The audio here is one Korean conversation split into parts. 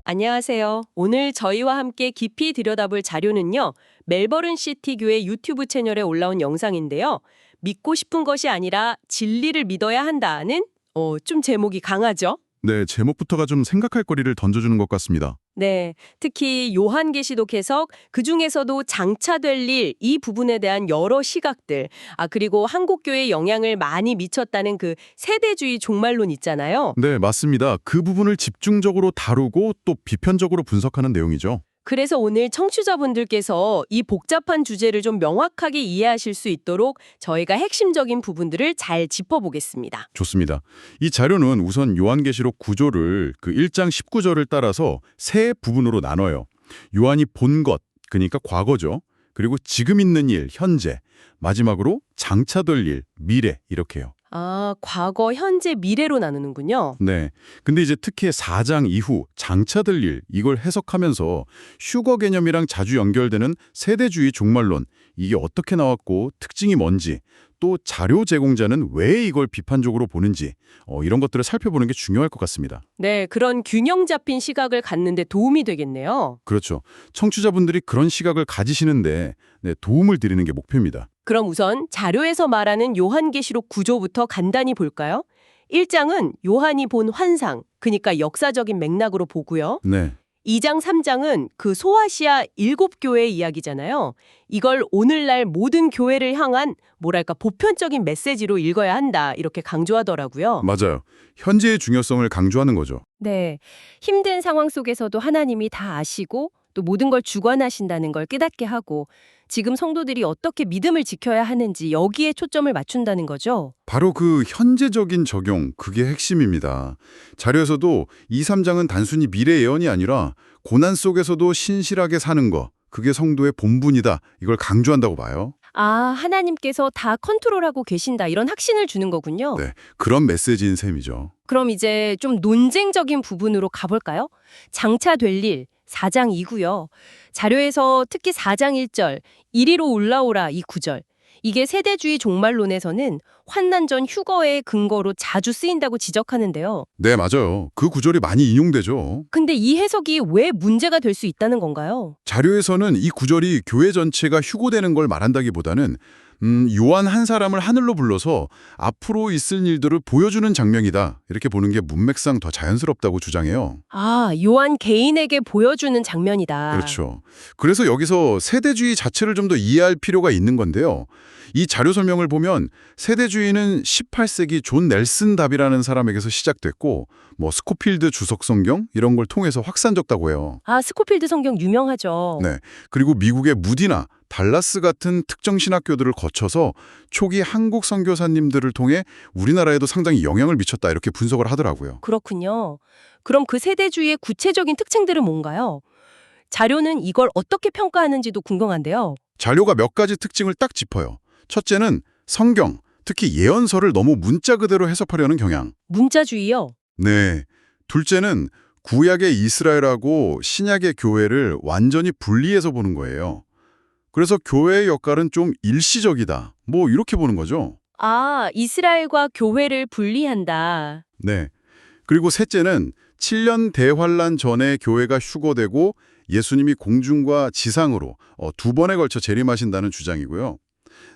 안녕하세요. 오늘 저희와 함께 깊이 들여다볼 자료는요, 멜버른 시티 교회 유튜브 채널에 올라온 영상인데요. 믿고 싶은 것이 아니라 진리를 믿어야 한다는 좀 제목이 강하죠? 네, 제목부터가 좀 생각할 거리를 던져주는 것 같습니다. 네, 특히 요한계시록 해석, 그중에서도 장차될 일, 이 부분에 대한 여러 시각들, 그리고 한국교회에 영향을 많이 미쳤다는 그 세대주의 종말론 있잖아요. 네, 맞습니다. 그 부분을 집중적으로 다루고 또 비편적으로 분석하는 내용이죠. 그래서 오늘 청취자분들께서 이 복잡한 주제를 좀 명확하게 이해하실 수 있도록 저희가 핵심적인 부분들을 잘 짚어보겠습니다. 좋습니다. 이 자료는 우선 요한계시록 구조를 그 1장 19절을 따라서 세 부분으로 나눠요. 요한이 본 것, 그러니까 과거죠. 그리고 지금 있는 일, 현재. 마지막으로 장차될 일, 미래 이렇게요. 과거, 현재, 미래로 나누는군요. 네. 근데 이제 특히 4장 이후 장차될 일 이걸 해석하면서 휴거 개념이랑 자주 연결되는 세대주의 종말론 이게 어떻게 나왔고 특징이 뭔지 또 자료 제공자는 왜 이걸 비판적으로 보는지 이런 것들을 살펴보는 게 중요할 것 같습니다. 네, 그런 균형 잡힌 시각을 갖는 데 도움이 되겠네요. 그렇죠. 청취자분들이 그런 시각을 가지시는데 도움을 드리는 게 목표입니다. 그럼 우선 자료에서 말하는 요한계시록 구조부터 간단히 볼까요? 1장은 요한이 본 환상, 그러니까 역사적인 맥락으로 보고요. 네. 2장, 3장은 그 소아시아 7교회의 이야기잖아요. 이걸 오늘날 모든 교회를 향한 뭐랄까 보편적인 메시지로 읽어야 한다 이렇게 강조하더라고요. 맞아요. 현재의 중요성을 강조하는 거죠. 네. 힘든 상황 속에서도 하나님이 다 아시고 또 모든 걸 주관하신다는 걸 깨닫게 하고 지금 성도들이 어떻게 믿음을 지켜야 하는지 여기에 초점을 맞춘다는 거죠. 바로 그 현재적인 적용, 그게 핵심입니다. 자료에서도 2, 3장은 단순히 미래 예언이 아니라 고난 속에서도 신실하게 사는 거, 그게 성도의 본분이다. 이걸 강조한다고 봐요. 하나님께서 다 컨트롤하고 계신다 이런 확신을 주는 거군요. 네, 그런 메시지인 셈이죠. 그럼 이제 좀 논쟁적인 부분으로 가볼까요? 장차 될 일, 4장 2구요. 자료에서 특히 4장 1절, 이리로 올라오라 이 구절. 이게 세대주의 종말론에서는 환난 전 휴거의 근거로 자주 쓰인다고 지적하는데요. 네, 맞아요. 그 구절이 많이 인용되죠. 근데 이 해석이 왜 문제가 될 수 있다는 건가요? 자료에서는 이 구절이 교회 전체가 휴고되는 걸 말한다기보다는 요한 한 사람을 하늘로 불러서 앞으로 있을 일들을 보여주는 장면이다. 이렇게 보는 게 문맥상 더 자연스럽다고 주장해요. 요한 개인에게 보여주는 장면이다. 그렇죠. 그래서 여기서 세대주의 자체를 좀 더 이해할 필요가 있는 건데요. 이 자료 설명을 보면 세대주의는 18세기 존 넬슨 답이라는 사람에게서 시작됐고 스코필드 주석 성경 이런 걸 통해서 확산됐다고 해요. 스코필드 성경 유명하죠. 네. 그리고 미국의 무디나 달라스 같은 특정 신학교들을 거쳐서 초기 한국 선교사님들을 통해 우리나라에도 상당히 영향을 미쳤다 이렇게 분석을 하더라고요. 그렇군요. 그럼 그 세대주의의 구체적인 특징들은 뭔가요? 자료는 이걸 어떻게 평가하는지도 궁금한데요. 자료가 몇 가지 특징을 딱 짚어요. 첫째는 성경, 특히 예언서를 너무 문자 그대로 해석하려는 경향. 문자주의요? 네. 둘째는 구약의 이스라엘하고 신약의 교회를 완전히 분리해서 보는 거예요. 그래서 교회의 역할은 좀 일시적이다. 이렇게 보는 거죠. 이스라엘과 교회를 분리한다. 네. 그리고 셋째는 7년 대환란 전에 교회가 휴거되고 예수님이 공중과 지상으로 두 번에 걸쳐 재림하신다는 주장이고요.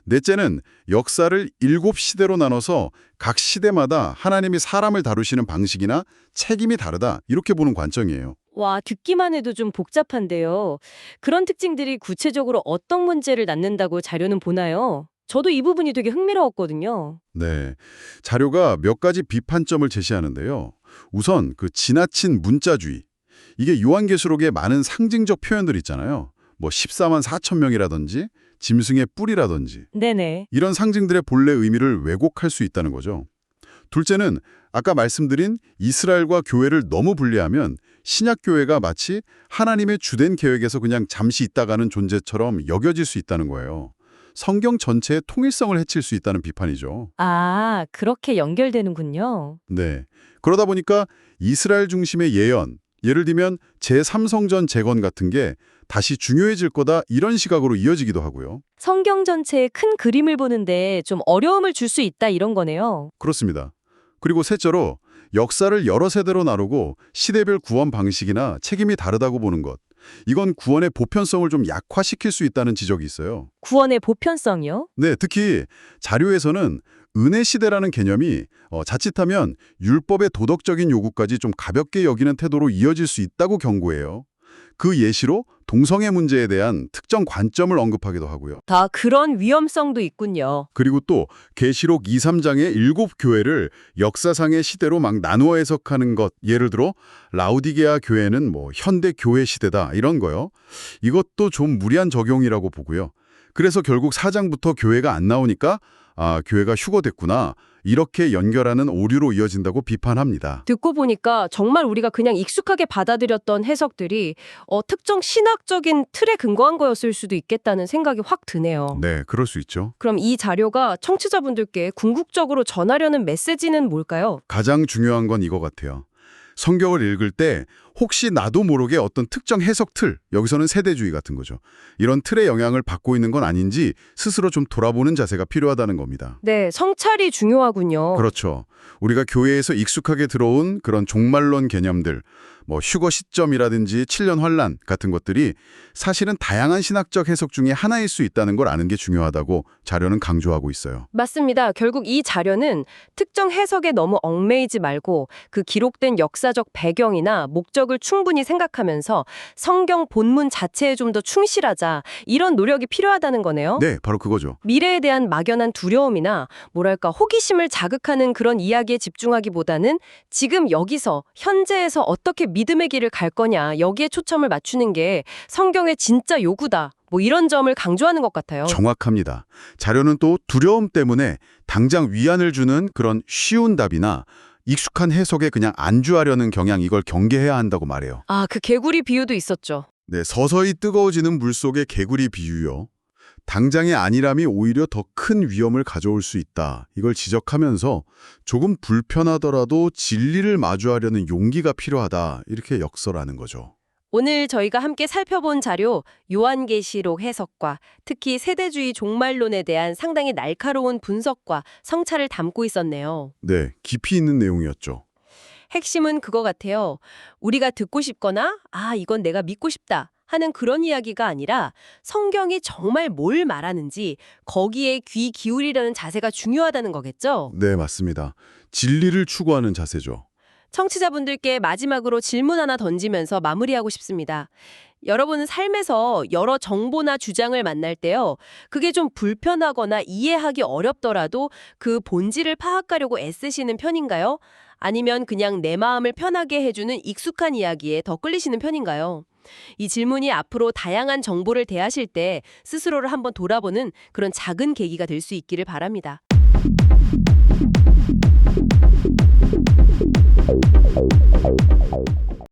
넷째는 역사를 7시대로 나눠서 각 시대마다 하나님이 사람을 다루시는 방식이나 책임이 다르다 이렇게 보는 관점이에요. 와, 듣기만 해도 좀 복잡한데요. 그런 특징들이 구체적으로 어떤 문제를 낳는다고 자료는 보나요? 저도 이 부분이 되게 흥미로웠거든요. 네, 자료가 몇 가지 비판점을 제시하는데요. 우선 그 지나친 문자주의. 이게 요한계시록에 많은 상징적 표현들 있잖아요. 14만 4천 명이라든지 짐승의 뿔이라든지 네네. 이런 상징들의 본래 의미를 왜곡할 수 있다는 거죠. 둘째는 아까 말씀드린 이스라엘과 교회를 너무 분리하면 신약교회가 마치 하나님의 주된 계획에서 그냥 잠시 있다가는 존재처럼 여겨질 수 있다는 거예요. 성경 전체의 통일성을 해칠 수 있다는 비판이죠. 그렇게 연결되는군요. 네. 그러다 보니까 이스라엘 중심의 예언, 예를 들면 제3성전 재건 같은 게 다시 중요해질 거다 이런 시각으로 이어지기도 하고요. 성경 전체의 큰 그림을 보는데 좀 어려움을 줄 수 있다 이런 거네요. 그렇습니다. 그리고 셋째로 역사를 여러 세대로 나누고 시대별 구원 방식이나 책임이 다르다고 보는 것. 이건 구원의 보편성을 좀 약화시킬 수 있다는 지적이 있어요. 구원의 보편성이요? 네, 특히 자료에서는 은혜 시대라는 개념이 자칫하면 율법의 도덕적인 요구까지 좀 가볍게 여기는 태도로 이어질 수 있다고 경고해요. 그 예시로 동성애 문제에 대한 특정 관점을 언급하기도 하고요. 다 그런 위험성도 있군요. 그리고 또 계시록 2, 3장의 7교회를 역사상의 시대로 막 나누어 해석하는 것. 예를 들어 라우디게아 교회는 현대 교회 시대다 이런 거요. 이것도 좀 무리한 적용이라고 보고요. 그래서 결국 4장부터 교회가 안 나오니까 교회가 휴거됐구나. 이렇게 연결하는 오류로 이어진다고 비판합니다. 듣고 보니까 정말 우리가 그냥 익숙하게 받아들였던 해석들이 특정 신학적인 틀에 근거한 거였을 수도 있겠다는 생각이 확 드네요. 네, 그럴 수 있죠. 그럼 이 자료가 청취자분들께 궁극적으로 전하려는 메시지는 뭘까요? 가장 중요한 건 이거 같아요. 성경을 읽을 때 혹시 나도 모르게 어떤 특정 해석 틀, 여기서는 세대주의 같은 거죠. 이런 틀의 영향을 받고 있는 건 아닌지 스스로 좀 돌아보는 자세가 필요하다는 겁니다. 네, 성찰이 중요하군요. 그렇죠. 우리가 교회에서 익숙하게 들어온 그런 종말론 개념들, 휴거 시점이라든지 7년 환란 같은 것들이 사실은 다양한 신학적 해석 중에 하나일 수 있다는 걸 아는 게 중요하다고 자료는 강조하고 있어요. 맞습니다. 결국 이 자료는 특정 해석에 너무 얽매이지 말고 그 기록된 역사적 배경이나 목적을 충분히 생각하면서 성경 본문 자체에 좀 더 충실하자 이런 노력이 필요하다는 거네요. 네, 바로 그거죠. 미래에 대한 막연한 두려움이나 호기심을 자극하는 그런 이야기에 집중하기보다는 지금 여기서 현재에서 어떻게 믿음의 길을 갈 거냐 여기에 초점을 맞추는 게 성경의 진짜 요구다. 이런 점을 강조하는 것 같아요. 정확합니다. 자료는 또 두려움 때문에 당장 위안을 주는 그런 쉬운 답이나 익숙한 해석에 그냥 안주하려는 경향 이걸 경계해야 한다고 말해요. 그 개구리 비유도 있었죠. 네, 서서히 뜨거워지는 물 속의 개구리 비유요. 당장의 안일함이 오히려 더 큰 위험을 가져올 수 있다. 이걸 지적하면서 조금 불편하더라도 진리를 마주하려는 용기가 필요하다. 이렇게 역설하는 거죠. 오늘 저희가 함께 살펴본 자료 요한계시록 해석과 특히 세대주의 종말론에 대한 상당히 날카로운 분석과 성찰을 담고 있었네요. 네, 깊이 있는 내용이었죠. 핵심은 그거 같아요. 우리가 듣고 싶거나 이건 내가 믿고 싶다 하는 그런 이야기가 아니라 성경이 정말 뭘 말하는지 거기에 귀 기울이려는 자세가 중요하다는 거겠죠? 네, 맞습니다. 진리를 추구하는 자세죠. 청취자분들께 마지막으로 질문 하나 던지면서 마무리하고 싶습니다. 여러분은 삶에서 여러 정보나 주장을 만날 때요. 그게 좀 불편하거나 이해하기 어렵더라도 그 본질을 파악하려고 애쓰시는 편인가요? 아니면 그냥 내 마음을 편하게 해주는 익숙한 이야기에 더 끌리시는 편인가요? 이 질문이 앞으로 다양한 정보를 대하실 때 스스로를 한번 돌아보는 그런 작은 계기가 될 수 있기를 바랍니다.